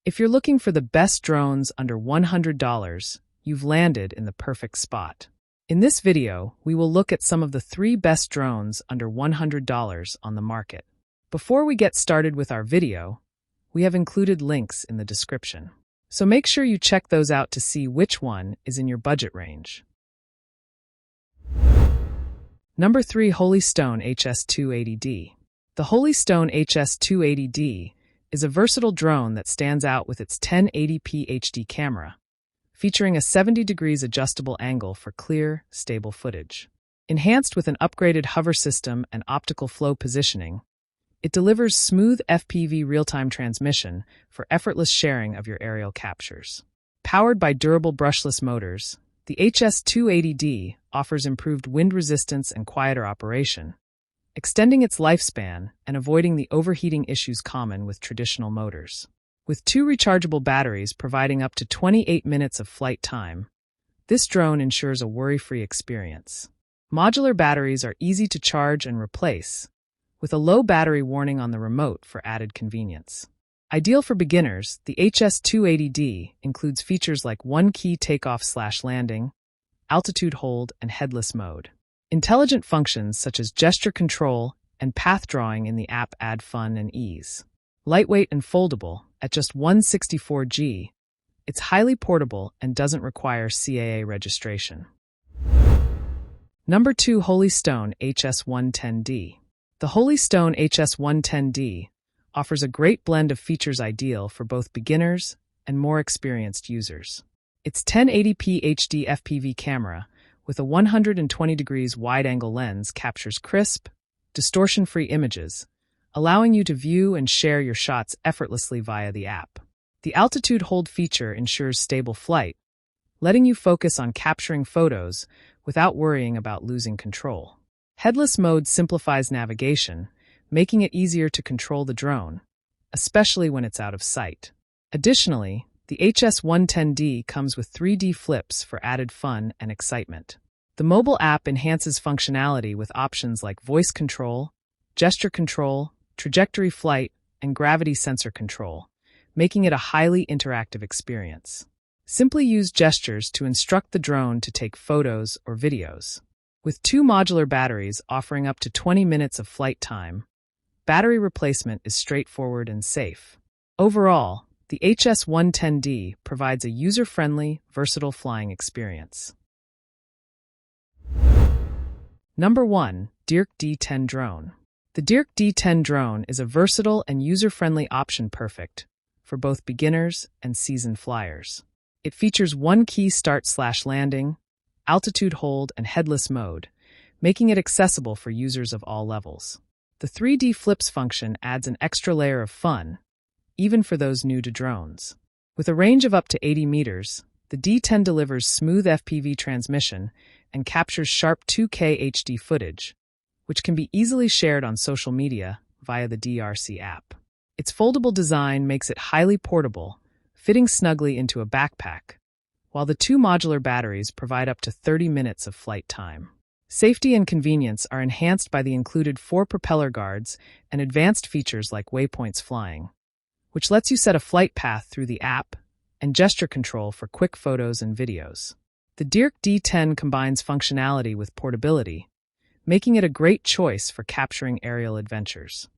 If you're looking for the best drones under $100, you've landed in the perfect spot. In this video, we will look at some of the 3 best drones under $100 on the market. Before we get started with our video, we have included links in the description. So make sure you check those out to see which one is in your budget range. Number 3. Holystone HS280D. The Holystone HS280D is a versatile drone that stands out with its 1080p HD camera, featuring a 70 degrees adjustable angle for clear, stable footage. Enhanced with an upgraded hover system and optical flow positioning, it delivers smooth FPV real-time transmission for effortless sharing of your aerial captures. Powered by durable brushless motors, the HS280D offers improved wind resistance and quieter operation, extending its lifespan and avoiding the overheating issues common with traditional motors. With 2 rechargeable batteries providing up to 28 minutes of flight time, this drone ensures a worry-free experience. Modular batteries are easy to charge and replace, with a low battery warning on the remote for added convenience. Ideal for beginners, the HS280D includes features like one-key takeoff/landing, altitude hold, and headless mode. Intelligent functions such as gesture control and path drawing in the app add fun and ease. Lightweight and foldable, at just 164 g, it's highly portable and doesn't require CAA registration. Number 2. Holystone HS110D. The Holystone HS110D offers a great blend of features ideal for both beginners and more experienced users. Its 1080p HD FPV camera with a 120 degrees wide-angle lens captures crisp, distortion-free images, allowing you to view and share your shots effortlessly via the app. The altitude hold feature ensures stable flight, letting you focus on capturing photos without worrying about losing control. Headless mode simplifies navigation, making it easier to control the drone, especially when it's out of sight. Additionally, the HS110D comes with 3D flips for added fun and excitement. The mobile app enhances functionality with options like voice control, gesture control, trajectory flight, and gravity sensor control, making it a highly interactive experience. Simply use gestures to instruct the drone to take photos or videos. With 2 modular batteries offering up to 20 minutes of flight time, battery replacement is straightforward and safe. Overall, the HS110D provides a user-friendly, versatile flying experience. Number 1. Dirk D10 Drone. The Dirk D10 drone is a versatile and user-friendly option perfect for both beginners and seasoned flyers. It features one-key start/landing, altitude hold, and headless mode, making it accessible for users of all levels. The 3D flips function adds an extra layer of fun, even for those new to drones. With a range of up to 80 meters, the D10 delivers smooth FPV transmission and captures sharp 2K HD footage, which can be easily shared on social media via the DRC app. Its foldable design makes it highly portable, fitting snugly into a backpack, while the 2 modular batteries provide up to 30 minutes of flight time. Safety and convenience are enhanced by the included 4 propeller guards and advanced features like waypoints flying, which lets you set a flight path through the app, and gesture control for quick photos and videos. The Dirk D10 combines functionality with portability, making it a great choice for capturing aerial adventures.